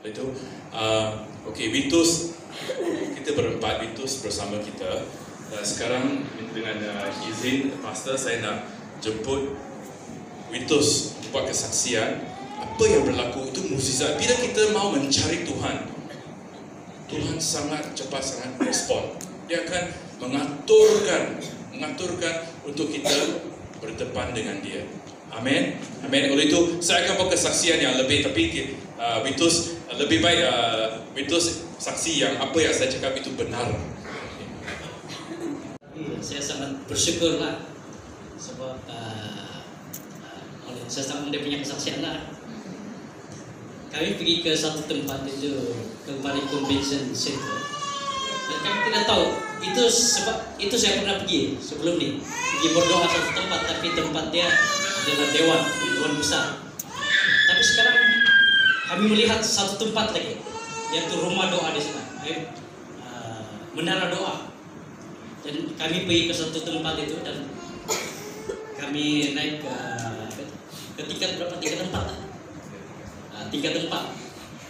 Itu okey, Vitus, kita berempat Vitus bersama kita. Sekarang dengan izin pastor, saya nak jemput Vitus buat kesaksian apa yang berlaku itu mukjizat. Bila kita mau mencari Tuhan, Tuhan sangat cepat, sangat respon. Dia akan mengaturkan untuk kita berdepan dengan Dia. Amin. Amin. Oleh itu saya akan buat kesaksian yang lebih, tapi Vitus lebih baik Vitus saksi yang apa yang saya cakap itu benar. Saya sangat bersyukur lah sebab saya sangat dia punya kesaksian lah. Kami pergi ke satu tempat itu, ke Bali Convention Center, dan kami tidak tahu itu sebab itu saya pernah pergi sebelum ni pergi berdoa satu tempat, tapi tempat dia adalah dewan besar. Tapi sekarang kami melihat satu tempat lagi, yaitu rumah doa di sana, menara doa. Dan kami pergi ke satu tempat itu dan kami naik ke tingkat berapa? Tiga tempat.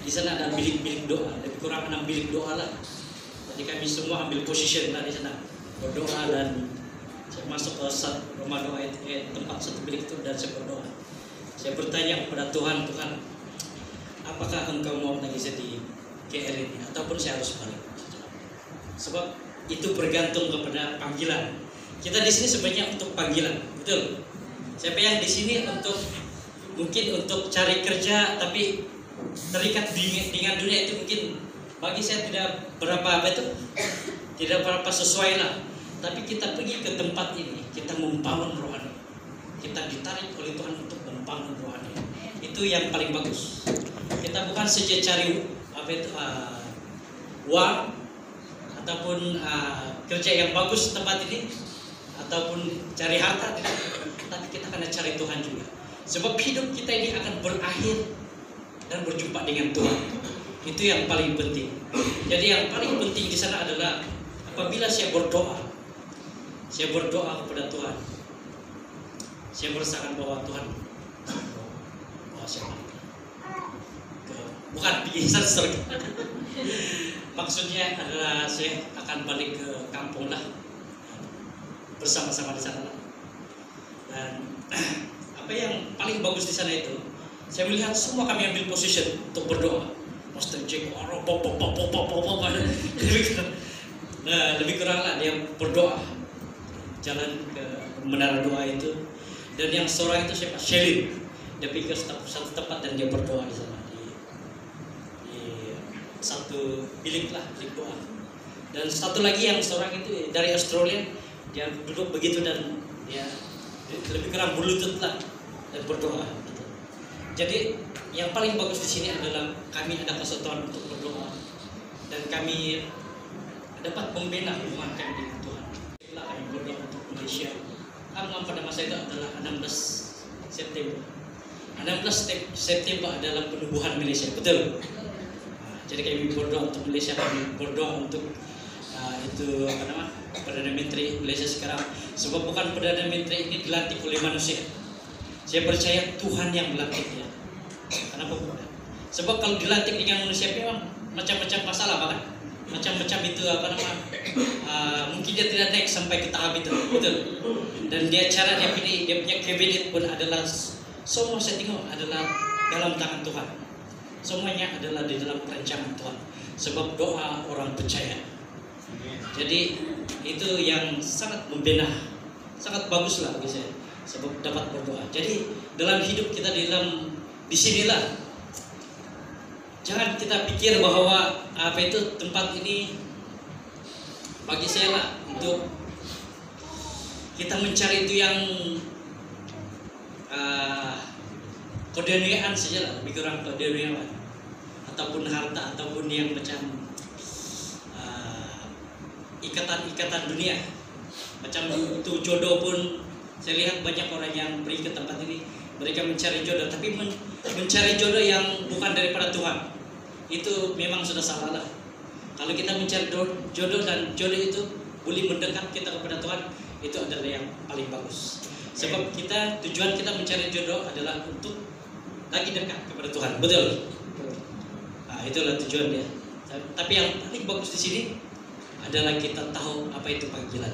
Di sana ada bilik-bilik doa, lebih kurang 6 bilik doa lah. Jadi kami semua ambil position lah di sana berdoa, dan saya masuk ke rumah doa itu, tempat satu bilik itu, dan saya berdoa. Saya bertanya kepada Tuhan, apakah Engkau mau lagi saya di KL ini ataupun saya harus balik? Sebab itu bergantung kepada panggilan. Kita di sini sebenarnya untuk panggilan, betul. Siapa yang di sini mungkin untuk cari kerja, tapi terikat dengan dunia itu mungkin bagi saya tidak berapa sesuai lah. Tapi kita pergi ke tempat ini, kita membangun rohani. Kita ditarik oleh Tuhan untuk membangun rohani. Itu yang paling bagus. Kita bukan saja cari uang ataupun kerja yang bagus tempat ini, ataupun cari harta, tapi kita akan cari Tuhan juga. Sebab hidup kita ini akan berakhir dan berjumpa dengan Tuhan. Itu yang paling penting. Jadi yang paling penting di sana adalah apabila saya berdoa kepada Tuhan, saya merasakan bahwa Tuhan saya bukan pergi surga. Maksudnya adalah saya akan balik ke kampung lah, bersama-sama di sana. Dan apa yang paling bagus di sana itu, saya melihat semua kami ambil position untuk berdoa. Pastor Jack, lebih kurang lah dia berdoa, jalan ke menara doa itu. Dan yang seorang itu siapa? Shelly. Dia pergi ke satu tempat dan dia berdoa di sana, di satu bilik doa. Dan satu lagi yang seorang itu dari Australia, dia duduk begitu dan dia lebih kurang berlutut lah dan berdoa. Gitu. Jadi yang paling bagus di sini adalah kami ada kesatuan untuk berdoa, dan kami dapat membina hubungan kami dengan Tuhan. Itulah kami berdoa untuk Malaysia. Kami pada masa itu adalah 16 September. 16 September adalah penubuhan Malaysia, betul. Jadi kami berdoa untuk Malaysia, kami berdoa untuk Perdana Menteri Malaysia sekarang. Sebab bukan Perdana Menteri ini dilantik oleh manusia. Saya percaya Tuhan yang melantik dia. Kenapa bukan? Sebab kalau dilantik dengan manusia memang macam-macam masalah, bahkan macam-macam itu mungkin dia tidak naik sampai ke tahap itu, betul. Dan cara dia pilih, dia punya kabinet pun adalah semua saya tengok adalah dalam tangan Tuhan. Semuanya adalah di dalam perancangan Tuhan. Sebab doa orang percaya. Jadi itu yang sangat membina, sangat bagus lah bagi saya. Sebab dapat berdoa. Jadi dalam hidup kita di sinilah. Jangan kita pikir bahwa tempat ini bagi saya lah untuk kita mencari itu yang keduniaan saja lah, lebih kurang keduniaan, ataupun harta, ataupun yang macam ikatan dunia. Macam itu jodoh pun saya lihat banyak orang yang pergi ke tempat ini, mereka mencari jodoh, tapi mencari jodoh yang bukan daripada Tuhan. Itu memang sudah salah lah. Kalau kita mencari jodoh dan jodoh itu boleh mendekat kita kepada Tuhan, itu adalah yang paling bagus. Sebab tujuan kita mencari jodoh adalah untuk lagi dekat kepada Tuhan, betul. Itulah tujuan dia. Tapi yang paling bagus di sini adalah kita tahu apa itu panggilan.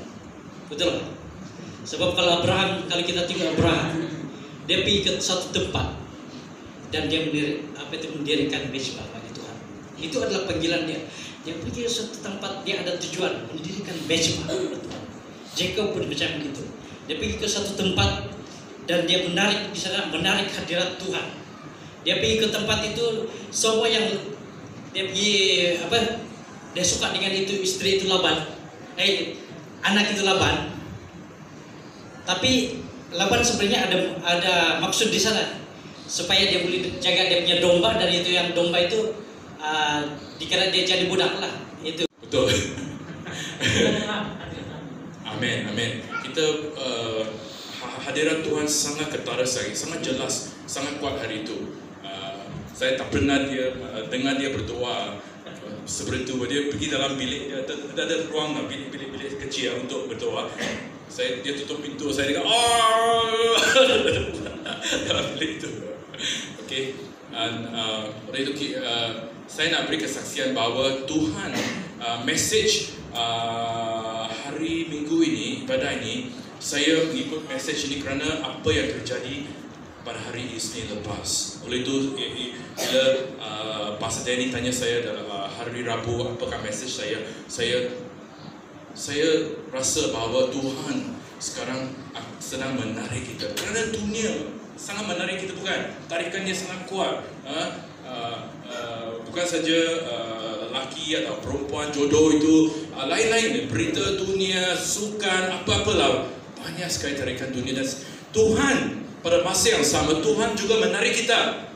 Betul kan? Sebab kalau kita tengok Abraham, dia pergi ke satu tempat dan dia mendirikan mezbah bagi Tuhan. Itu adalah panggilan dia. Dia pergi ke suatu tempat, dia ada tujuan mendirikan mezbah bagi Tuhan. Jacob pun macam begitu. Dia pergi ke satu tempat dan dia menarik hadirat Tuhan. Dia pergi ke tempat itu, semua yang dia pergi dia suka dengan itu, istri itu Laban, anak itu Laban. Tapi Laban sebenarnya ada maksud di sana supaya dia boleh jaga dia punya domba, dan itu yang domba itu dikira dia jadi budak lah. Itu betul. Amin, amin. Kita hadirat Tuhan sangat ketara sekali, sangat jelas, sangat kuat hari itu. Saya tak pernah dengar dia berdoa seperti itu. Dia pergi dalam bilik, dia ada ruang lah, bilik kecil untuk berdoa. Dia tutup pintu, saya dengar dalam bilik itu. Okay. Dan oleh itu saya nak beri kesaksian bahawa Tuhan message hari Minggu ini, ibadah ini, saya mengikut message ini kerana apa yang terjadi pada hari Isnin lepas. Oleh itu bila Pastor Danny tanya saya dalam hari Rabu apakah message saya rasa bahawa Tuhan sekarang sedang menarik kita, kerana dunia sangat menarik kita, bukan? Tarikannya sangat kuat. Bukan saja lelaki atau perempuan, jodoh itu, lain-lain, berita dunia, sukan, apa-apalah, banyak sekali tarikan dunia. Dan Tuhan pada masa yang sama, Tuhan juga menarik kita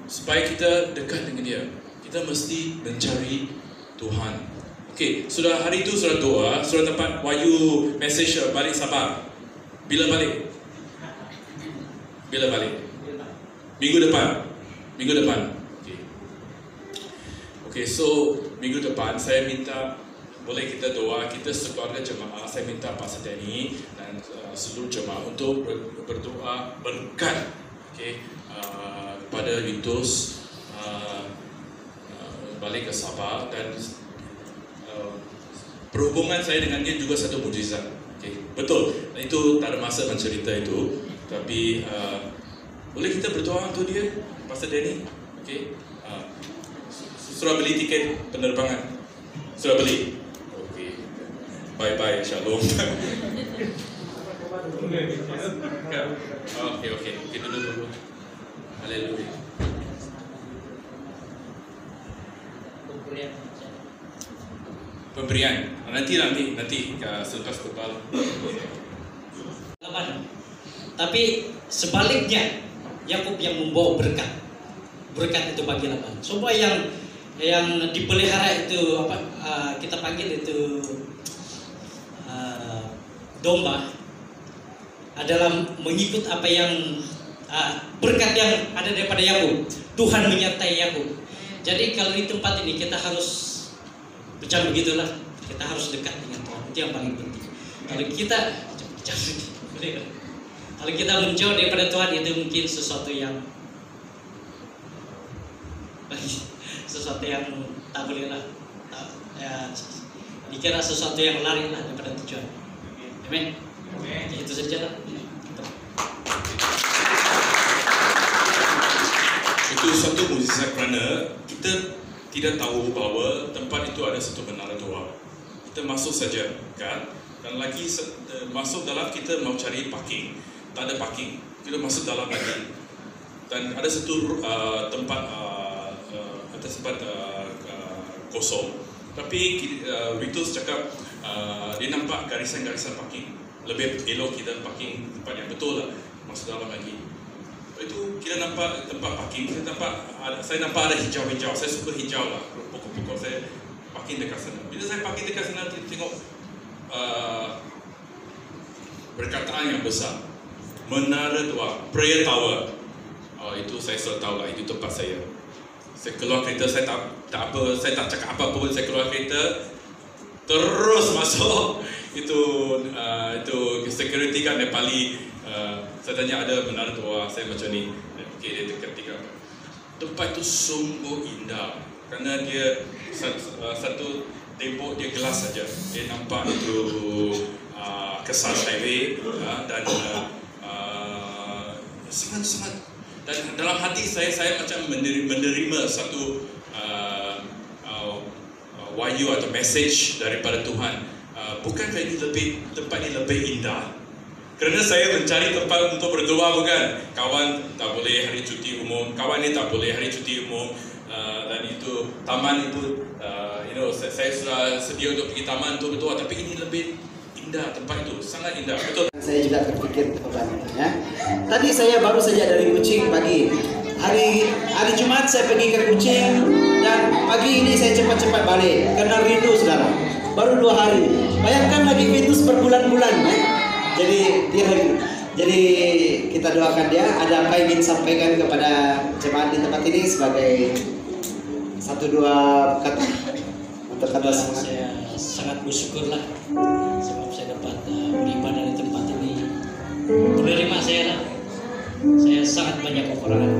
supaya kita dekat dengan dia. Kita mesti mencari Tuhan. Okey, sudah hari itu sudah doa, sudah dapat Wahyu message balik Sabah. Bila balik? Bila balik? Minggu depan. Okey, so minggu depan saya minta boleh kita doa, kita sekeluarga jemaah, saya minta Pastor Danny dan seluruh jemaah untuk berdoa berkat, kepada Vitus balik ke Sabah, dan perhubungan saya dengan dia juga satu mukjizat. Betul, itu tak ada masa mencerita itu, tapi boleh kita berdoa untuk dia, Pastor Danny. Sudah beli tiket penerbangan? Sudah beli? Bye-bye, shalom. Okey, kita dulu. Haleluya. Pemberian. Nanti selepas kepala. Tapi sebaliknya, Yakub yang membawa berkat. Berkat itu bagi Laban. Semua yang dipelihara itu kita panggil itu domba, adalah mengikut apa yang berkat yang ada daripada Yakub. Tuhan menyertai Yakub. Jadi kalau di tempat ini kita harus macam begitulah, kita harus dekat dengan Tuhan. Itu yang paling penting. Kalau kita menjauh daripada Tuhan, itu mungkin sesuatu yang tak boleh lah, dikira sesuatu yang lari lah daripada tujuan. Amin. Itu saja lah. Itu satu mukjizat kerana kita tidak tahu bahawa tempat itu ada satu menara doa. Kita masuk saja, kan? Dan lagi masuk dalam, kita mau cari parking, tak ada parking. Kita masuk dalam lagi, dan ada satu tempat kosong. Tapi Vitus cakap dia nampak garisan-garisan parking. Lebih elok kita parking tempat yang betul lah, masuk dalam lagi. Itu kita nampak tempat parking, saya nampak ada hijau-hijau. Saya suka hijau lah, pokok-pokok. Saya parking dekat sana. Bila saya parking dekat sana, tengok perkataan yang besar, menara doa, prayer tower. Itu saya sudah tahu lah, itu tempat saya. Saya keluar kereta, saya tak cakap apa pun. Saya keluar kereta, terus masuk. Itu security kan Nepali. Saya tanya ada menara doa, saya macam ni. Okey, dia ketika tempat itu sungguh indah kerana dia satu tembok dia gelas saja, dia nampak itu kesan highway dan sangat-sangat, dan dalam hati saya macam menerima satu wahyu atau message daripada Tuhan. Bukankah ini tempat ini lebih indah? Kerana saya mencari tempat untuk berdoa, bukan? Kawan tak boleh hari cuti umum, kawan ni tak boleh hari cuti umum, dan itu taman itu, saya sudah sedia untuk pergi taman untuk berdoa, tapi ini lebih indah, tempat itu sangat indah, betul? Saya juga terfikir ya. Tadi saya baru saja dari Kuching pagi. Hari Jumat saya pergi ke Kuching dan pagi ini saya cepat-cepat balik karena rindu saudara. Baru 2 hari. Bayangkan lagi Vitus berbulan-bulan ya. Jadi kita doakan dia. Ada apa yang ingin sampaikan kepada jemaat di tempat ini sebagai 1-2 kata untuk kata semangat. Saya sangat bersyukur lah sebab saya dapat beribadah di tempat ini. Menerima saya lah. Saya sangat banyak kekurangan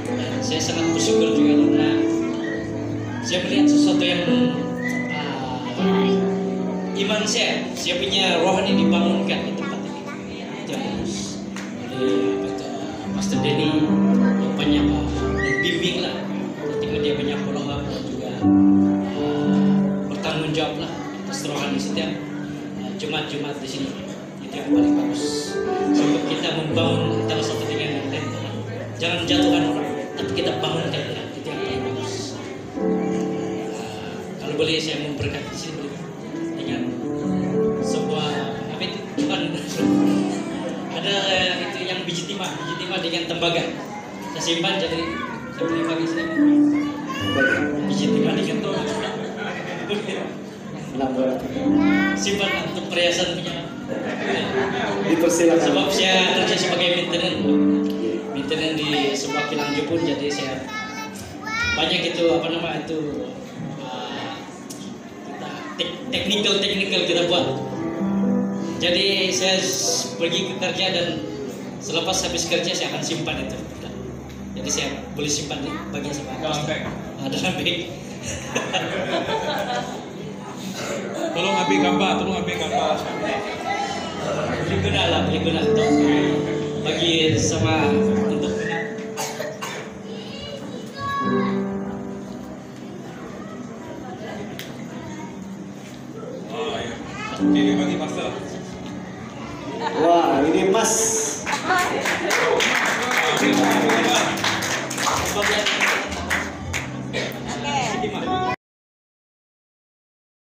dan saya sangat bersyukur juga karena saya melihat sesuatu yang iman saya punya rohani dibangunkan di tempat ini. Itu yang bagus. Oleh Pastor Denny yang banyak membimbing lah, ketika dia banyak follow-up dan juga bertanggung jawab lah atas rohani setiap Jumat-Jumat di sini. Itu yang paling bagus. Sebab kita membangun antara satu dengan yang lain. Jangan jatuhkan orang, tapi kita bangunkan dia. Itu yang paling bagus. Kalau boleh saya memberkati di sini dengan sebuah apa itu? Bukan ada itu yang biji timah dengan tembaga. Saya simpan jadi saya beli pagi sini. Biji timah dengan tembaga. Simpan untuk perhiasan punya. Dipersilakan. Sebab saya kerja sebagai maintenance di sebuah kilang Jepun, jadi saya banyak itu technical kita buat. Jadi saya pergi ke kerja dan selepas habis kerja saya akan simpan itu. Jadi saya boleh simpan di bagian sama dalam bag. Dalam bag. Tolong ambil gambar. Beli guna untuk bagi sama untuk Ini bagi pastor. Wah, ini emas. bagian